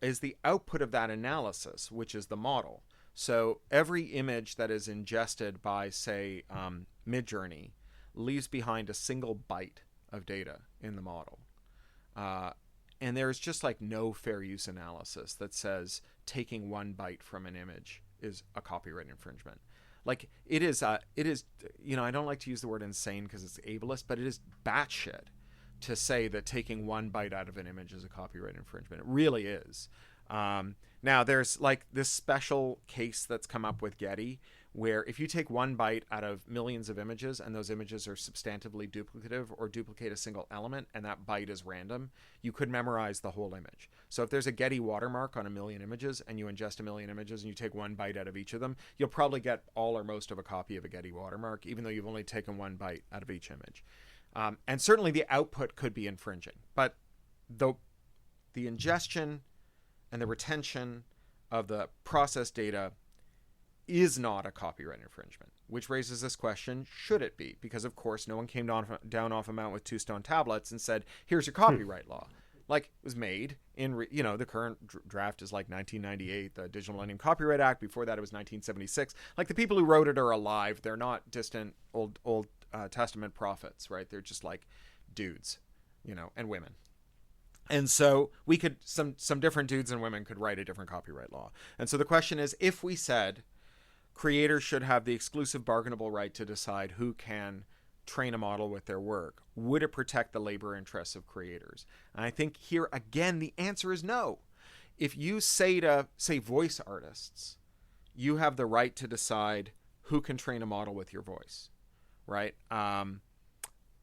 is the output of that analysis, which is the model. So every image that is ingested by, say, Midjourney leaves behind a single byte of data in the model. And there's just like no fair use analysis that says taking one byte from an image is a copyright infringement. Like it is, you know, I don't like to use the word insane because it's ableist, but it is batshit to say that taking one byte out of an image is a copyright infringement. It really is. Now there's like this special case that's come up with Getty, where if you take one byte out of millions of images and those images are substantively duplicative or duplicate a single element and that byte is random, you could memorize the whole image. So if there's a Getty watermark on a million images and you ingest a million images and you take one byte out of each of them, you'll probably get all or most of a copy of a Getty watermark, even though you've only taken one byte out of each image. And certainly the output could be infringing, but the ingestion and the retention of the processed data is not a copyright infringement, which raises this question, should it be? Because, of course, no one came down off a mountain with 2 stone tablets and said, here's your copyright law. Like, it was made in, the current draft is like 1998, the Digital Millennium Copyright Act. Before that, it was 1976. Like, the people who wrote it are alive. They're not distant Old Testament prophets, right? They're just like dudes, and women. And so we could, some different dudes and women could write a different copyright law. And so the question is, if we said creators should have the exclusive bargainable right to decide who can train a model with their work, would it protect the labor interests of creators? And I think here, again, the answer is no. If you say to, say, voice artists, you have the right to decide who can train a model with your voice, right?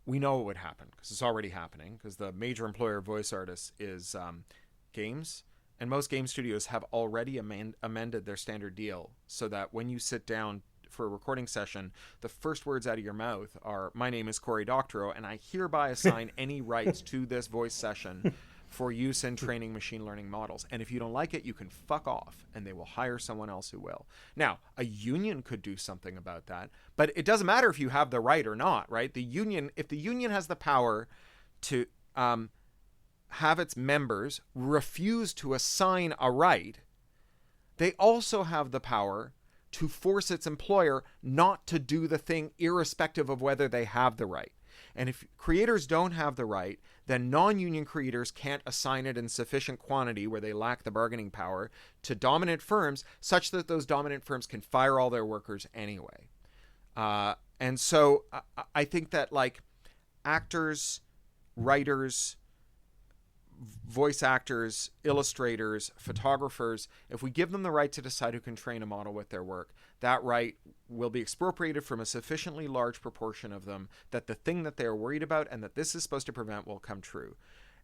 We know what would happen because it's already happening, because the major employer of voice artists is games. And most game studios have already amended their standard deal so that when you sit down for a recording session, the first words out of your mouth are, "My name is Cory Doctorow, and I hereby assign any rights to this voice session for use in training machine learning models. And if you don't like it, you can fuck off, and they will hire someone else who will." Now, a union could do something about that, but it doesn't matter if you have the right or not, right? If the union has the power to have its members refuse to assign a right, they also have the power to force its employer not to do the thing irrespective of whether they have the right. And if creators don't have the right, then non-union creators can't assign it in sufficient quantity where they lack the bargaining power to dominant firms, such that those dominant firms can fire all their workers anyway. And so I think that, like, actors, writers, voice actors, illustrators, photographers, if we give them the right to decide who can train a model with their work, that right will be expropriated from a sufficiently large proportion of them that the thing that they're worried about and that this is supposed to prevent will come true.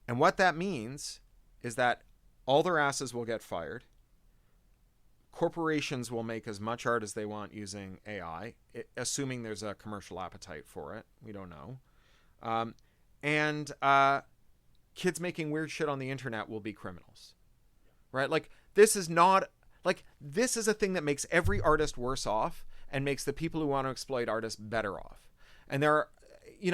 And what that means is that all their asses will get fired. corporations will make as much art as they want using AI, assuming there's a commercial appetite for it. We don't know. And kids making weird shit on the internet will be criminals, right? Like, this is not, like, this is a thing that makes every artist worse off and makes the people who want to exploit artists better off. And there are,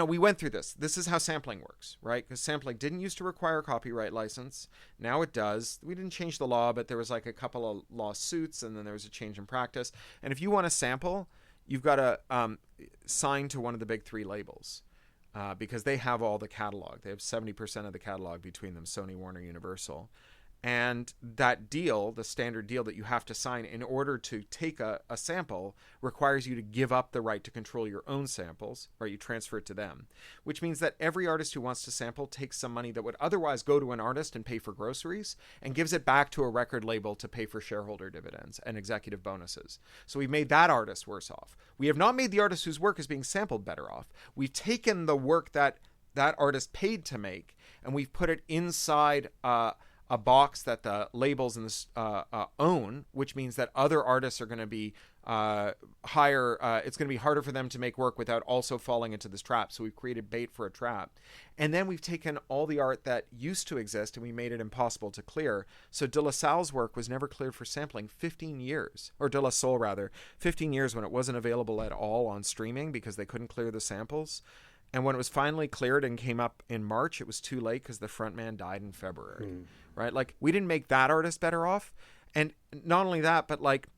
we went through this. This is how sampling works, right? Because sampling didn't used to require a copyright license. Now it does. We didn't change the law, but there was like a couple of lawsuits, and then there was a change in practice. And if you want to sample, you've got to sign to one of the big three labels. Because they have all the catalog. They have 70% of the catalog between them, Sony, Warner, Universal. And that deal, the standard deal that you have to sign in order to take a sample, requires you to give up the right to control your own samples, right? You transfer it to them, which means that every artist who wants to sample takes some money that would otherwise go to an artist and pay for groceries and gives it back to a record label to pay for shareholder dividends and executive bonuses. So we've made that artist worse off. We have not made the artist whose work is being sampled better off. We've taken the work that that artist paid to make, and we've put it inside a box that the labels in this own, which means that other artists are going to be higher. It's going to be harder for them to make work without also falling into this trap. So we've created bait for a trap. And then we've taken all the art that used to exist and we made it impossible to clear. So De La Salle's work was never cleared for sampling 15 years, or De La Soul rather, 15 years when it wasn't available at all on streaming because they couldn't clear the samples. And when it was finally cleared and came up in March, it was too late because the front man died in February, right? Like, we didn't make that artist better off. And not only that, but like,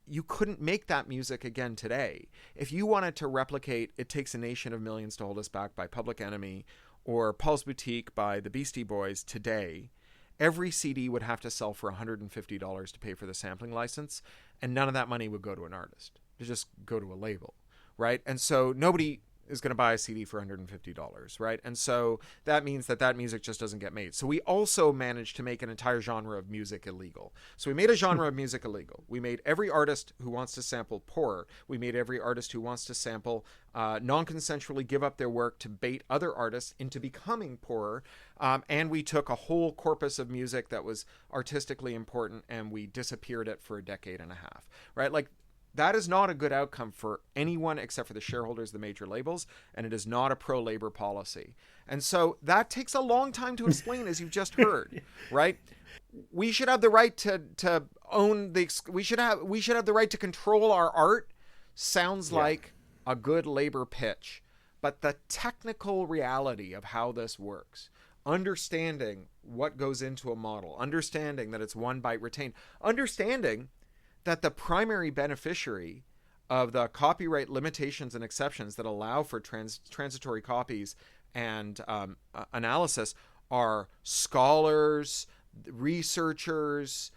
you couldn't make that music again today. If you wanted to replicate It Takes a Nation of Millions to Hold Us Back by Public Enemy or Paul's Boutique by the Beastie Boys today, every CD would have to sell for $150 to pay for the sampling license. And none of that money would go to an artist. It would just go to a label, right? And so nobody is going to buy a CD for $150, right? And so that means that that music just doesn't get made. So we also managed to make an entire genre of music illegal. So we made a genre of music illegal. We made every artist who wants to sample poorer. We made every artist who wants to sample non-consensually give up their work to bait other artists into becoming poorer. And we took a whole corpus of music that was artistically important and we disappeared it for a decade and a half, right? Like, that is not a good outcome for anyone except for the shareholders of the major labels, and it is not a pro-labor policy. And so that takes a long time to explain, as you've just heard, right? We should have the right to own the. We should have the right to control our art. Sounds like a good labor pitch, but the technical reality of how this works, understanding what goes into a model, understanding that it's one byte retained, understanding that the primary beneficiary of the copyright limitations and exceptions that allow for transitory copies and analysis are scholars, researchers,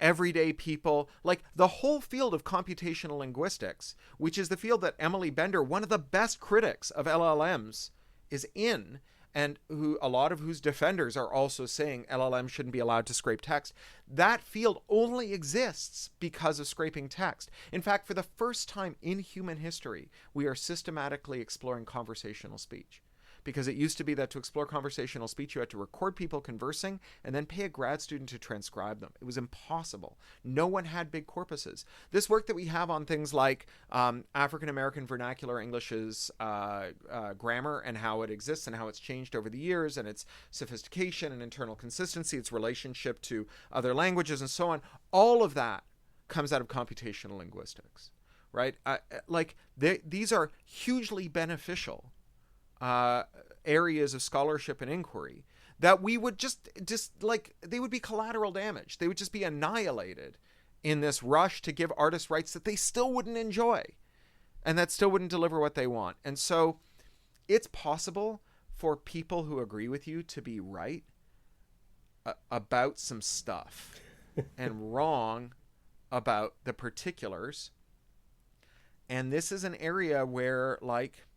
everyday people, like the whole field of computational linguistics, which is the field that Emily Bender, one of the best critics of LLMs, is in, and who a lot of whose defenders are also saying LLM shouldn't be allowed to scrape text. That field only exists because of scraping text. In fact, for the first time in human history, we are systematically exploring conversational speech. Because it used to be that to explore conversational speech, you had to record people conversing and then pay a grad student to transcribe them. It was impossible. No one had big corpuses. This work that we have on things like African-American vernacular English's grammar and how it exists and how it's changed over the years and its sophistication and internal consistency, its relationship to other languages and so on, all of that comes out of computational linguistics, right? These are hugely beneficial areas of scholarship and inquiry that we would just like, they would be collateral damage. They would just be annihilated in this rush to give artists rights that they still wouldn't enjoy and that still wouldn't deliver what they want. And so it's possible for people who agree with you to be right about some stuff and wrong about the particulars. And this is an area where, like,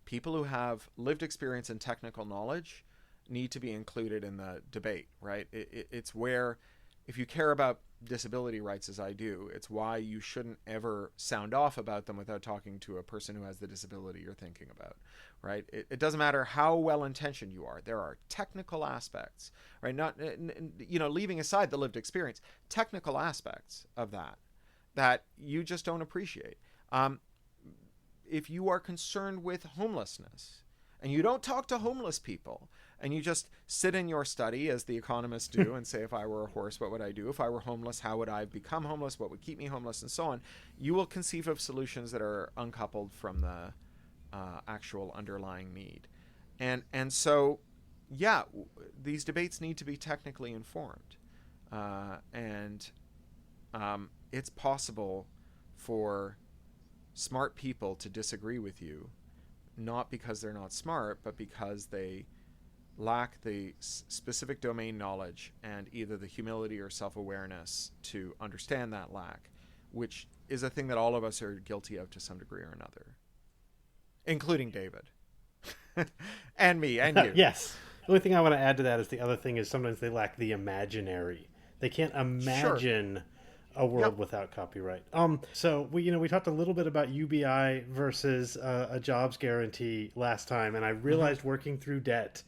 people who have lived experience and technical knowledge need to be included in the debate, right? It's where if you care about disability rights as I do, it's why you shouldn't ever sound off about them without talking to a person who has the disability you're thinking about, right? It doesn't matter how well intentioned you are. There are technical aspects, right? Not, leaving aside the lived experience, technical aspects of that you just don't appreciate. If you are concerned with homelessness and you don't talk to homeless people and you just sit in your study as the economists do and say, if I were a horse, what would I do? If I were homeless, how would I become homeless? What would keep me homeless? And so on. You will conceive of solutions that are uncoupled from the actual underlying need. And so, yeah, these debates need to be technically informed. And it's possible for smart people to disagree with you, not because they're not smart, but because they lack the specific domain knowledge and either the humility or self-awareness to understand that lack, which is a thing that all of us are guilty of to some degree or another, including David. And me and you. Yes. The only thing I want to add to that is the other thing is sometimes they lack the imaginary. They can't imagine a world without copyright. So we talked a little bit about UBI versus a jobs guarantee last time, and I realized working through debt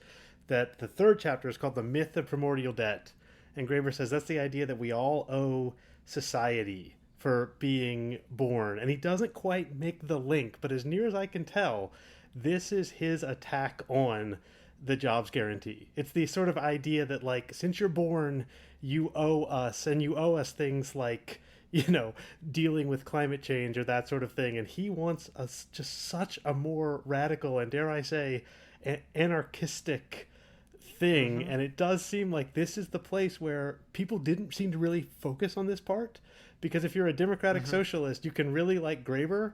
that the third chapter is called The Myth of Primordial Debt. And Graeber says that's the idea that we all owe society for being born. And he doesn't quite make the link, but as near as I can tell, this is his attack on the jobs guarantee. It's the sort of idea that, like, since you're born, you owe us, and you owe us things like, dealing with climate change or that sort of thing. And he wants us just such a more radical and, dare I say, anarchistic thing. And it does seem like this is the place where people didn't seem to really focus on this part, because if you're a democratic socialist, you can really like Graeber,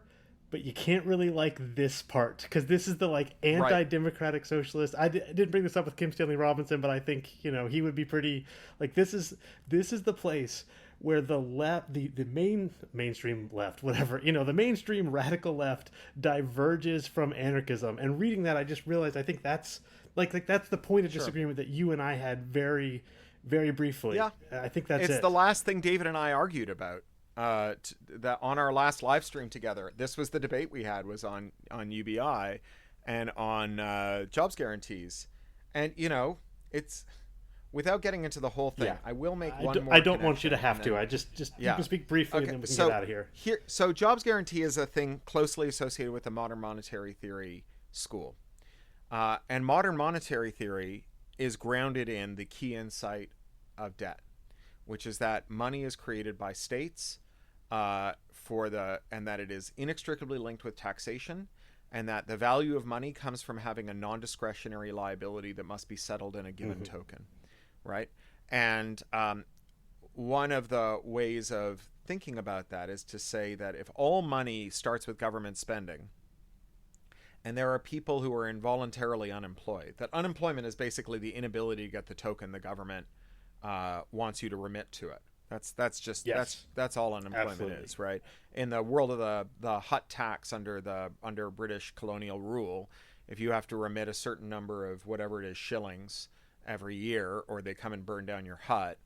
but you can't really like this part, because this is the anti-democratic socialist. I didn't bring this up with Kim Stanley Robinson, but I think he would be pretty like this is the place where the left, the mainstream left, whatever, the mainstream radical left diverges from anarchism. And reading that, I just realized I think that's that's the point of disagreement that you and I had very, very briefly. Yeah, I think that's it's the last thing David and I argued about. That on our last live stream together, this was the debate we had, was on UBI and on jobs guarantees. And it's, without getting into the whole thing, I will make one more. I don't want you to have to. I just you can speak briefly, and then we can get out of here. So jobs guarantee is a thing closely associated with the modern monetary theory school, and modern monetary theory is grounded in the key insight of debt, which is that money is created by states, and that it is inextricably linked with taxation, and that the value of money comes from having a non-discretionary liability that must be settled in a given token, right? And one of the ways of thinking about that is to say that if all money starts with government spending, and there are people who are involuntarily unemployed, that unemployment is basically the inability to get the token the government wants you to remit to it. That's all unemployment is, right? In the world of the hut tax under British colonial rule, if you have to remit a certain number of whatever it is shillings every year, or they come and burn down your hut,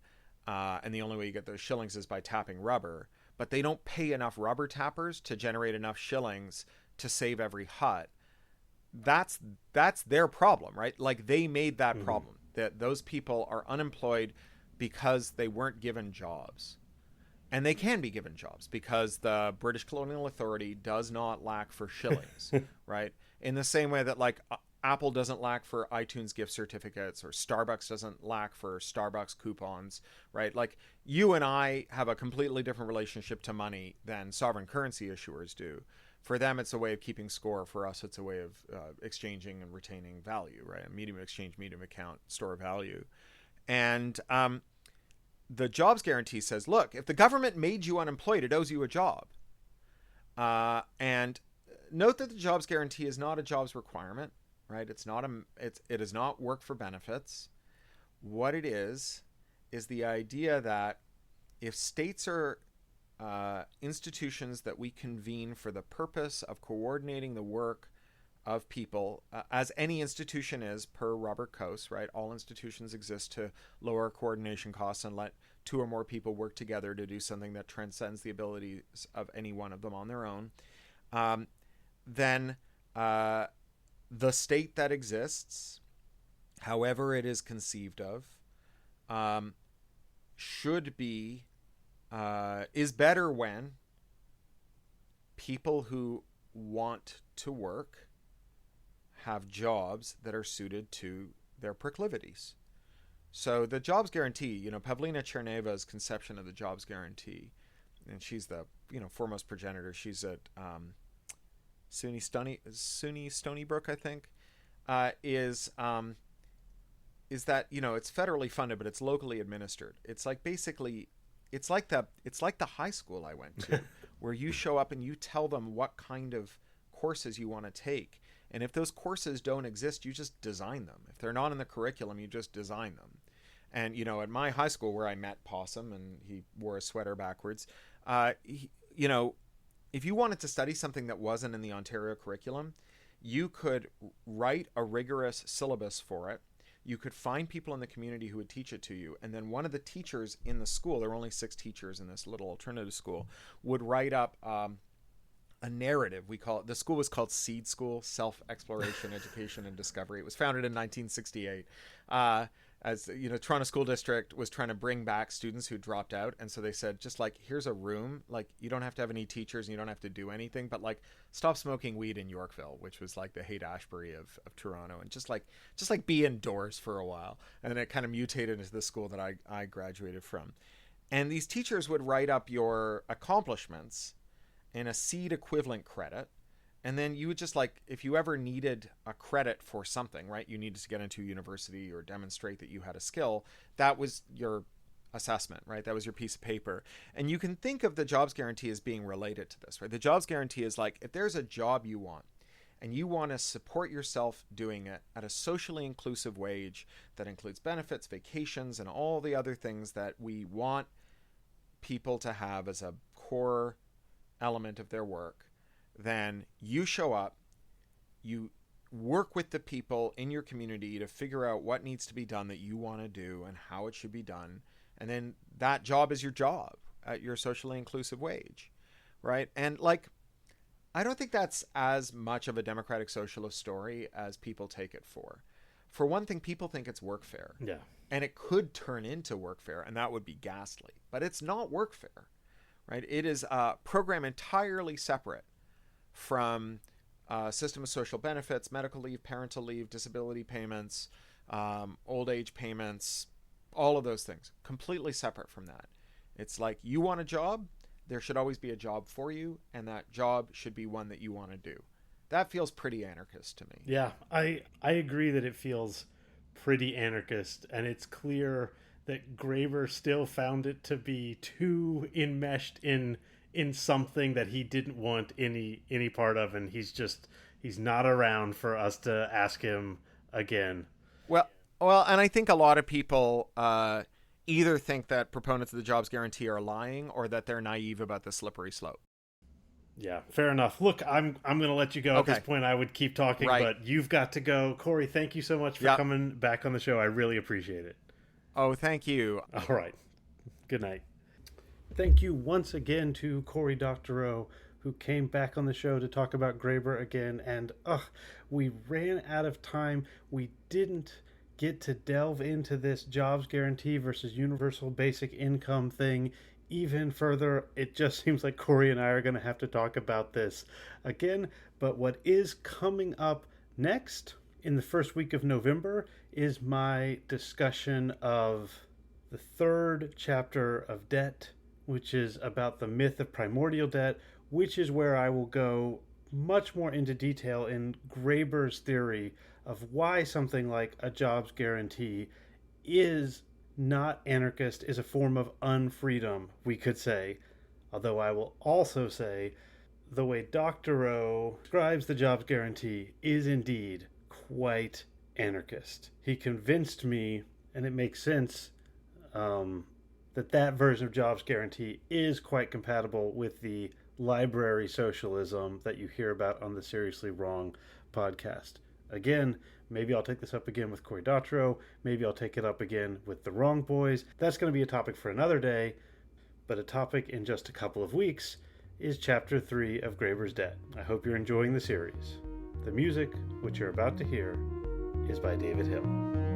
and the only way you get those shillings is by tapping rubber, but they don't pay enough rubber tappers to generate enough shillings to save every hut. That's their problem, right? Like, they made that problem, that those people are unemployed because they weren't given jobs. And they can be given jobs because the British colonial authority does not lack for shillings, right? In the same way that, like, Apple doesn't lack for iTunes gift certificates, or Starbucks doesn't lack for Starbucks coupons, right? Like, you and I have a completely different relationship to money than sovereign currency issuers do. For them, it's a way of keeping score. For us, it's a way of exchanging and retaining value, right? A medium of exchange, medium account, store of value. And the jobs guarantee says, look, if the government made you unemployed, it owes you a job. And note that the jobs guarantee is not a jobs requirement, right? It is not work for benefits. What it is the idea that if states are institutions that we convene for the purpose of coordinating the work of people, as any institution is per Robert Coase, right? All institutions exist to lower coordination costs and let two or more people work together to do something that transcends the abilities of any one of them on their own. Then the state that exists, however it is conceived of, should be is better when people who want to work have jobs that are suited to their proclivities. So the jobs guarantee, Pavlina Cherneva's conception of the jobs guarantee, and she's the foremost progenitor. She's at SUNY Stony Brook, I think, is that it's federally funded, but it's locally administered. It's like basically, it's like the high school I went to, where you show up and you tell them what kind of courses you want to take, and if those courses don't exist, you just design them. If they're not in the curriculum, you just design them. And at my high school where I met Possum, and he wore a sweater backwards, if you wanted to study something that wasn't in the Ontario curriculum, you could write a rigorous syllabus for it. You could find people in the community who would teach it to you. And then one of the teachers in the school, there were only 6 teachers in this little alternative school, would write up a narrative. The school was called Seed School, Self-Exploration, Education, and Discovery. It was founded in 1968. As Toronto School District was trying to bring back students who dropped out, and so they said, just like, here's a room, like, you don't have to have any teachers and you don't have to do anything, but like, stop smoking weed in Yorkville, which was like the Haight-Ashbury of Toronto, and just like be indoors for a while. And then it kind of mutated into the school that I graduated from. And these teachers would write up your accomplishments in a seed equivalent credit. And then you would just, like, if you ever needed a credit for something, right, you needed to get into university or demonstrate that you had a skill, that was your assessment, right? That was your piece of paper. And you can think of the jobs guarantee as being related to this, right? The jobs guarantee is like, if there's a job you want and you want to support yourself doing it at a socially inclusive wage that includes benefits, vacations, and all the other things that we want people to have as a core element of their work, then you show up, you work with the people in your community to figure out what needs to be done that you want to do and how it should be done. And then that job is your job at your socially inclusive wage, right? And like, I don't think that's as much of a democratic socialist story as people take it for. For one thing, people think it's workfare. Yeah. And it could turn into workfare, and that would be ghastly. But it's not workfare, right? It is a program entirely separate from a system of social benefits, medical leave, parental leave, disability payments, old age payments, all of those things, completely separate from that. It's like, you want a job, there should always be a job for you, and that job should be one that you want to do. That feels pretty anarchist to me. Yeah, I agree that it feels pretty anarchist, and it's clear that Graeber still found it to be too enmeshed in something that he didn't want any part of, and he's not around for us to ask him again. Well, and I think a lot of people either think that proponents of the jobs guarantee are lying, or that they're naive about the slippery slope. Yeah, fair enough. Look, I'm going to let you go. Okay. At this point. I would keep talking, right. But you've got to go. Cory, thank you so much for coming back on the show. I really appreciate it. Oh, thank you. All right. Good night. Thank you once again to Cory Doctorow, who came back on the show to talk about Graeber again. And we ran out of time. We didn't get to delve into this jobs guarantee versus universal basic income thing even further. It just seems like Cory and I are going to have to talk about this again. But what is coming up next in the first week of November is my discussion of the 3rd chapter of Debt, which is about the myth of primordial debt, which is where I will go much more into detail in Graeber's theory of why something like a jobs guarantee is not anarchist, is a form of unfreedom, we could say. Although I will also say the way Doctorow describes the jobs guarantee is indeed quite anarchist. He convinced me, and it makes sense, that version of jobs guarantee is quite compatible with the library socialism that you hear about on the Seriously Wrong podcast. Again, maybe I'll take this up again with Cory Doctorow. Maybe I'll take it up again with the Wrong Boys. That's going to be a topic for another day, but a topic in just a couple of weeks is Chapter 3 of Graeber's Debt. I hope you're enjoying the series. The music, which you're about to hear, is by David Hill.